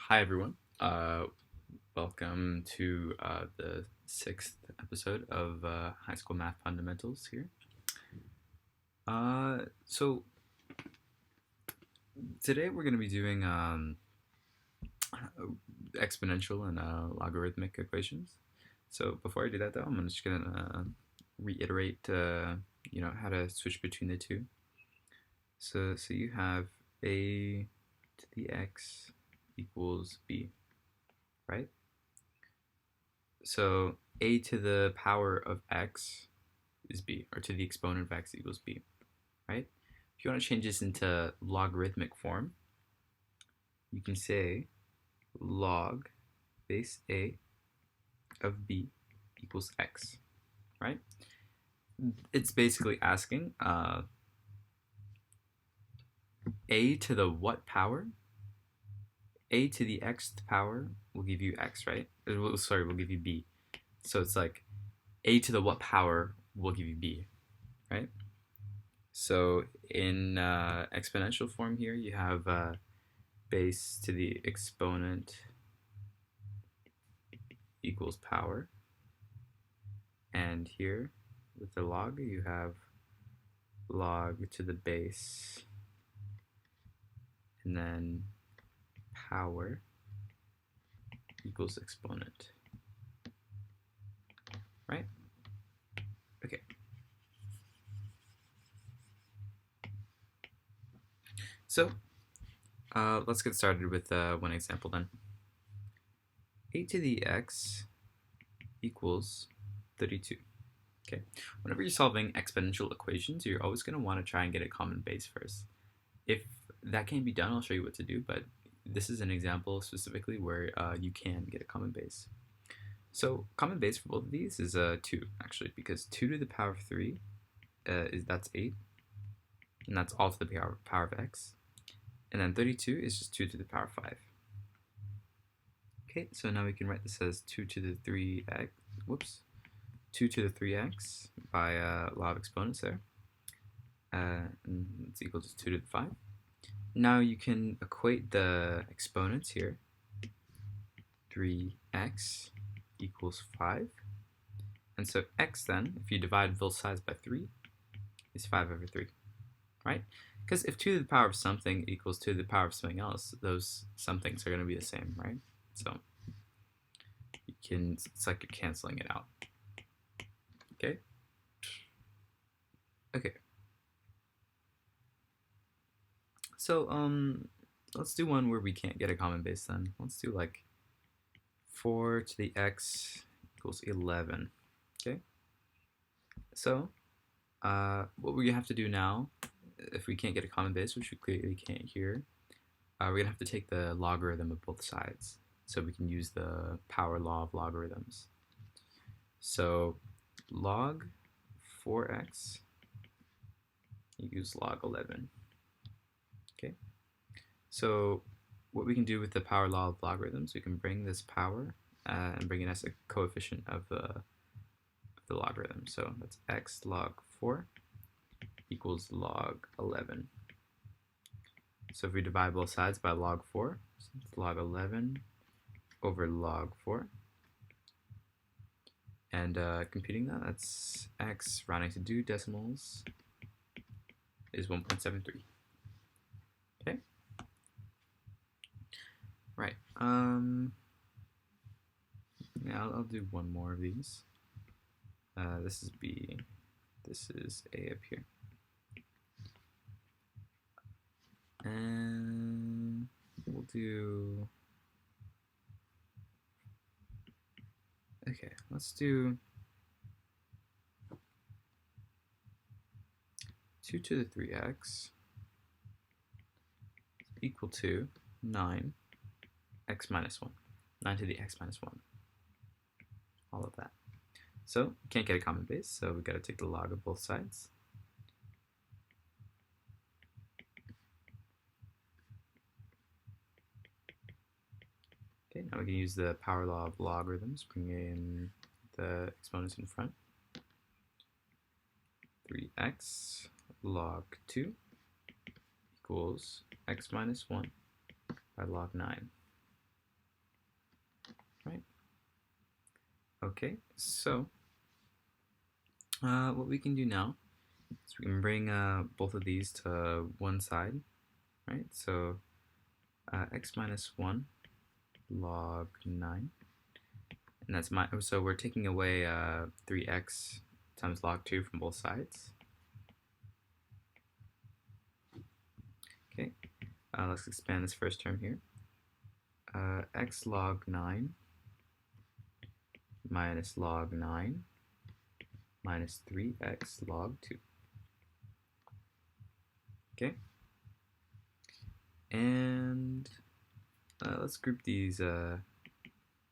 Hi everyone. Welcome to the sixth episode of High School Math Fundamentals here. So today we're going to be doing exponential and logarithmic equations. So before I do that though, I'm just going to reiterate how to switch between the two. So you have a to the x equals b, right? So a to the power of x is b, or to the exponent of x equals b, right? If you want to change this into logarithmic form, you can say log base a of b equals x, right? It's basically asking a to the what power? A to the xth power will give you x, right? Sorry, will give you b. So it's like a to the what power will give you b, right? So in exponential form here, you have base to the exponent equals power. And here, with the log, you have log to the base, and then power equals exponent, right? Okay. So let's get started with one example then. A to the x equals 32. Okay. Whenever you're solving exponential equations, you're always going to want to try and get a common base first. If that can't be done, I'll show you what to do, but this is an example specifically where you can get a common base. So common base for both of these is 2, actually, because 2 to the power of 3, that's 8, and that's all to the power of x. And then 32 is just 2 to the power of 5. Okay, so now we can write this as 2 to the 3x, 2 to the 3x by law of exponents there. And it's equal to 2 to the 5. Now you can equate the exponents here. 3x equals 5. And so x then, if you divide both sides by 3, is 5 over 3, right? Because if 2 to the power of something equals 2 to the power of something else, those somethings are going to be the same, right? So it's like you're canceling it out. Okay? Okay. So let's do one where we can't get a common base then. Let's do like 4 to the x equals 11. Okay? So what we have to do now, if we can't get a common base, which we clearly can't here, we're going to have to take the logarithm of both sides. So we can use the power law of logarithms. So log 4x equals log 11. Okay. So what we can do with the power law of logarithms, we can bring this power and bring it as a coefficient of the logarithm. So that's x log 4 equals log 11. So if we divide both sides by log 4, so it's log 11 over log 4. And computing that, that's x rounding to 2 decimals is 1.73. Okay? Right. Now I'll do one more of these. This is B. This is A up here. And we'll do... Okay, let's do 2 to the 3x equal to 9 x minus 1. 9 to the x minus 1. All of that. So, we can't get a common base, so we've got to take the log of both sides. Okay, now we can use the power law of logarithms, bring in the exponents in front. 3x log 2 equals x minus 1 by log 9. Okay, so what we can do now is we can bring both of these to one side, right? So x minus 1 log 9, and that's so we're taking away 3x times log 2 from both sides. Okay, let's expand this first term here. X log 9 minus log 9 minus 3x log 2. Okay, and let's group these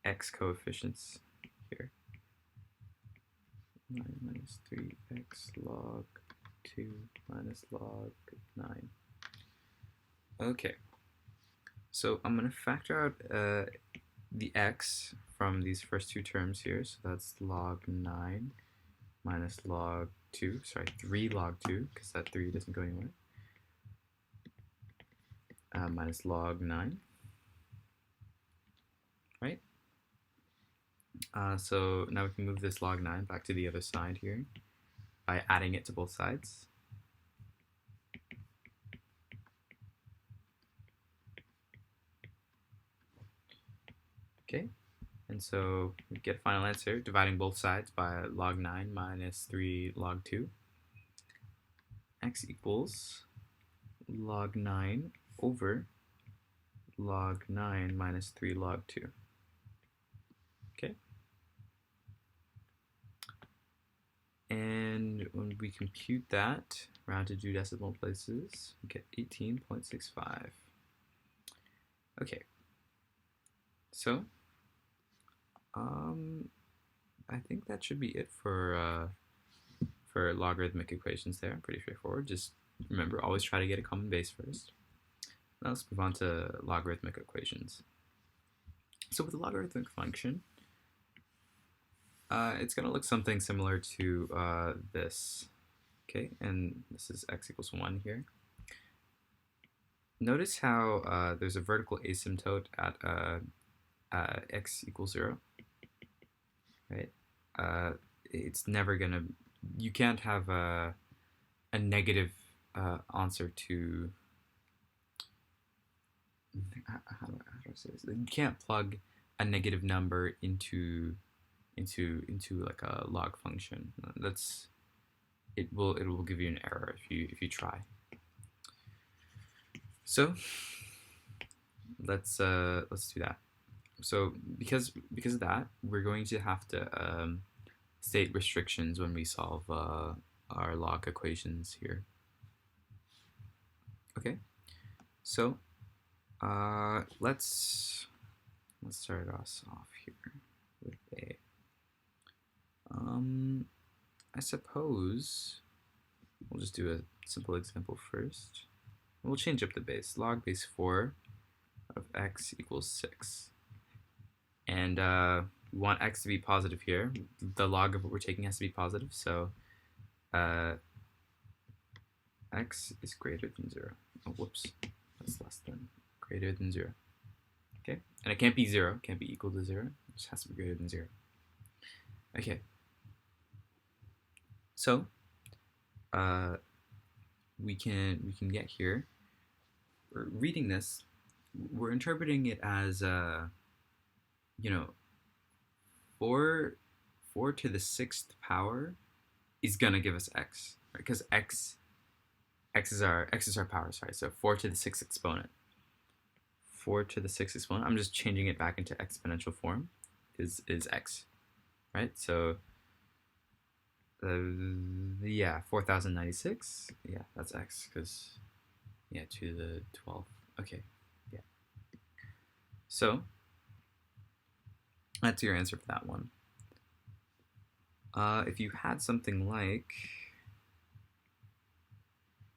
x coefficients here. 9 minus 3x log 2 minus log 9. Okay, so I'm going to factor out the x from these first two terms here. So that's log 9 minus log 2, sorry, 3 log 2, because that 3 doesn't go anywhere, minus log 9, right? So now we can move this log 9 back to the other side here by adding it to both sides. Okay, and so we get a final answer dividing both sides by log 9 minus 3 log 2. X equals log 9 over log 9 minus 3 log 2. Okay. And when we compute that, round to 2 decimal places, we get 18.65. Okay. So, I think that should be it for logarithmic equations there. Pretty straightforward. Just remember, always try to get a common base first. Now let's move on to logarithmic equations. So with a logarithmic function, it's going to look something similar to this. Okay, and this is x equals 1 here. Notice how there's a vertical asymptote at x equals 0, right? It's never going to, you can't have a negative answer to, how do I say this? You can't plug a negative number into like a log function. It will give you an error if you try. So let's do that. So because of that, we're going to have to state restrictions when we solve our log equations here. Okay, so let's start us off here with a I suppose we'll just do a simple example first. We'll change up the base. Log base 4 of x equals 6. And we want x to be positive here. The log of what we're taking has to be positive, so x is greater than 0. Oh, whoops. That's less than, greater than 0. Okay, and it can't be 0, it can't be equal to 0. It just has to be greater than 0. Okay. So we can get here. We're reading this. We're interpreting it as 4 to the 6th power is gonna give us x, right? Because x is our power. Sorry, so 4 to the 6th exponent. 4 to the 6th exponent. I'm just changing it back into exponential form. Is x, right? So yeah, 4096. Yeah, that's x because to the 12th. Okay, yeah. So that's your answer for that one. If you had something like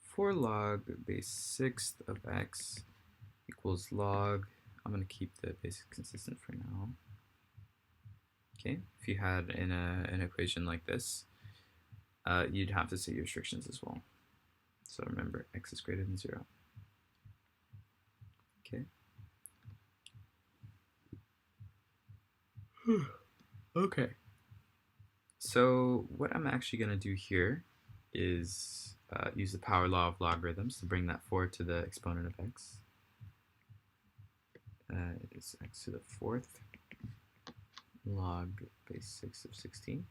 4 log base 6th of x equals log, I'm going to keep the base consistent for now. Okay, if you had an equation like this, you'd have to say your restrictions as well. So remember, x is greater than 0. Okay. Okay. So what I'm actually going to do here is use the power law of logarithms to bring that forward to the exponent of x. Is x to the fourth log base 6 of 16.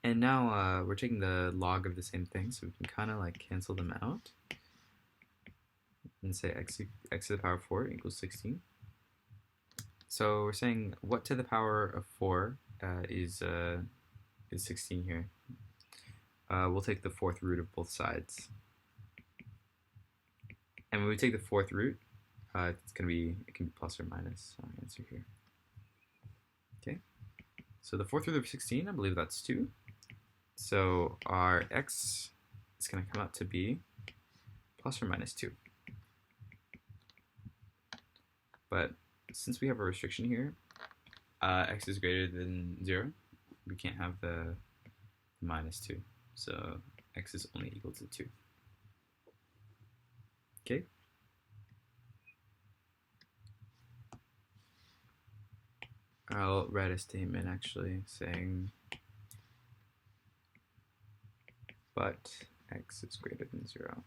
And now we're taking the log of the same thing, so we can kind of like cancel them out and say x to the power 4 equals 16. So we're saying what to the power of 4 is 16 here. We'll take the fourth root of both sides. And when we take the fourth root, it can be plus or minus our answer here. Okay, so the fourth root of 16, I believe that's 2. So our x is going to come out to be plus or minus 2. But since we have a restriction here, x is greater than 0, we can't have the minus 2. So x is only equal to 2. Okay. I'll write a statement actually saying but x is greater than 0.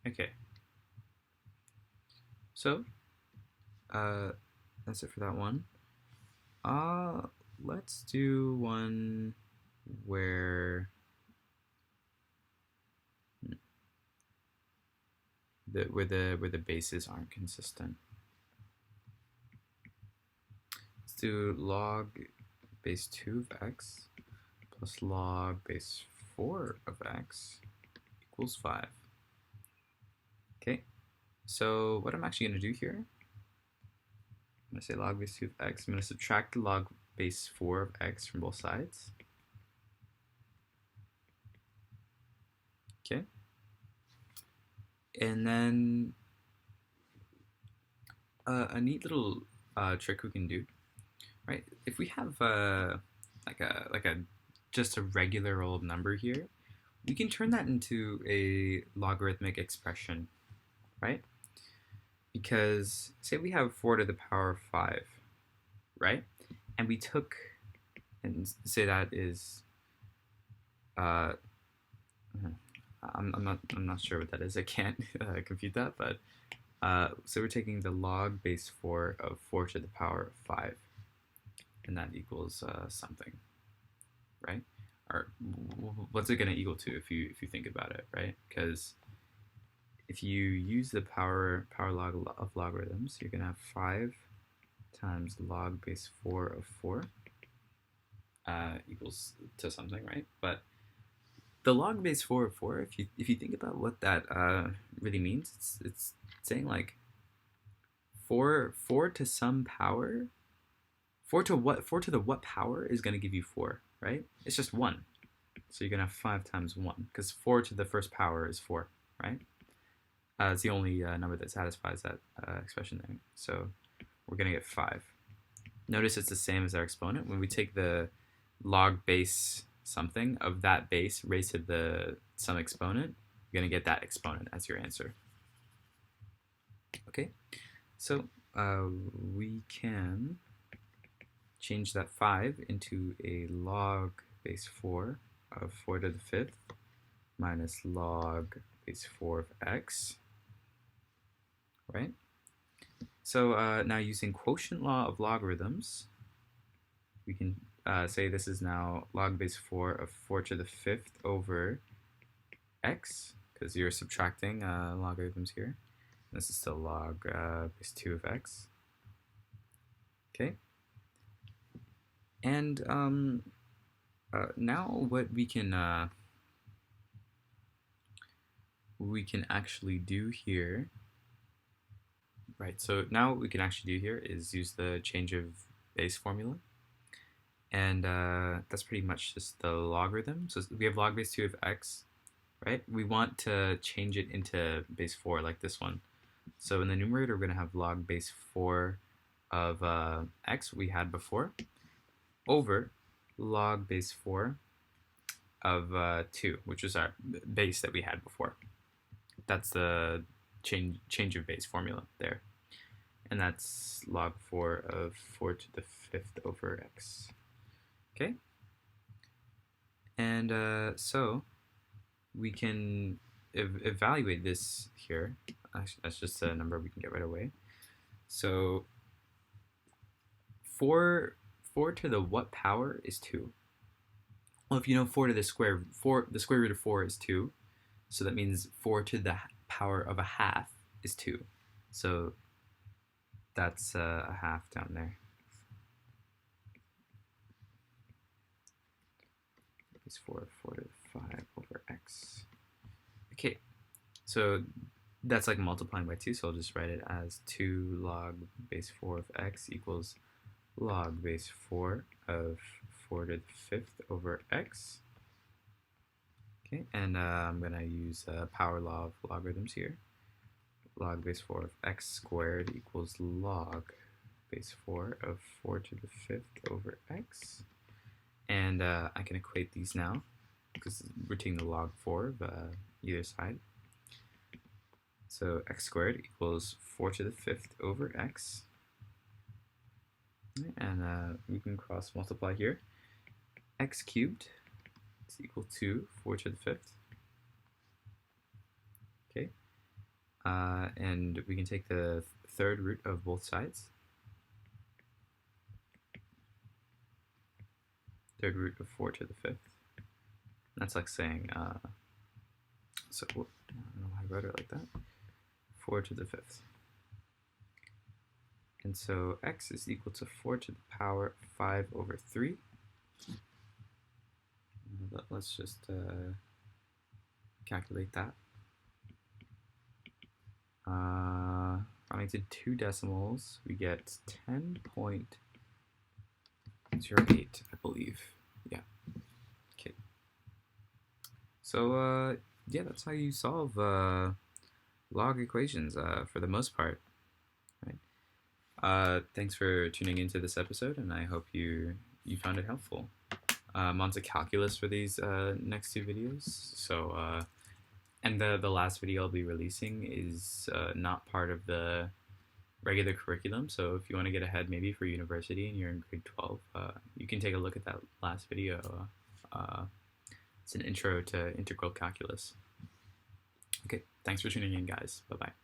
Okay. So that's it for that one. Let's do one where the bases aren't consistent. Let's do log base 2 of x plus log base 4 of x equals 5. Okay, so what I'm actually going to do here, I'm going to say log base 2 of x. I'm going to subtract the log base 4 of x from both sides. Okay. And then a neat little trick we can do, right? If we have like a just a regular old number here, we can turn that into a logarithmic expression, right? Because say we have 4 to the power of 5, right? And we took, and say that is, I'm not sure what that is. I can't compute that, but so we're taking the log base 4 of 4 to the power of 5, and that equals something, right? Or what's it going to equal to if you think about it, right? Because if you use the power log of logarithms, you're going to have 5 times log base 4 of 4 equals to something, right? But the log base 4 of 4, if you think about what that really means, it's saying like 4 to some power, 4 to the what power is going to give you 4, right? It's just 1. So you're going to have 5 times 1, because 4 to the first power is 4, right? It's the only number that satisfies that expression there. So we're going to get 5. Notice it's the same as our exponent. When we take the log base something of that base raised to the some exponent, you're going to get that exponent as your answer. Okay, so we can change that 5 into a log base 4 of 4 to the 5th minus log base 4 of x, right? So now using quotient law of logarithms, we can say this is now log base 4 of 4 to the 5th over x, because you're subtracting logarithms here. This is still log base 2 of x. Okay. And now what we can actually do here, right? So now what we can actually do here is use the change of base formula. And that's pretty much just the logarithm. So we have log base 2 of x, right? We want to change it into base 4 like this one. So in the numerator, we're going to have log base 4 of x we had before over log base 4 of 2, which was our base that we had before. That's the change of base formula there. and that's log 4 of 4 to the 5th over x. Okay? And so we can evaluate this here. Actually, that's just a number we can get right away. So 4 to the what power is 2? Well, if you know 4 to the square root of 4 is 2. So that means 4 to the power of a half is 2. So that's a half down there. Is 4 to the 5 over x. Okay, so that's like multiplying by 2, so I'll just write it as 2 log base 4 of x equals log base 4 of 4 to the 5th over x. Okay, and I'm going to use power law of logarithms here. Log base 4 of x squared equals log base 4 of 4 to the 5th over x. And I can equate these now because we're taking the log 4 of either side. So x squared equals 4 to the 5th over x. And we can cross multiply here. X cubed is equal to 4 to the 5th. Okay. And we can take the third root of both sides. Third root of 4 to the 5th. That's like saying, so I don't know why I wrote it like that. 4 to the 5th. And so x is equal to 4 to the power 5 over 3. Let's just calculate that. Rounding to 2 decimals, we get 10.08, I believe. Yeah. Okay. So yeah, that's how you solve log equations for the most part. Right. Thanks for tuning into this episode, and I hope you found it helpful. I'm on to calculus for these next 2 videos. So and the last video I'll be releasing is not part of the regular curriculum. So if you want to get ahead maybe for university and you're in grade 12, you can take a look at that last video. It's an intro to integral calculus. Okay, thanks for tuning in, guys. Bye-bye.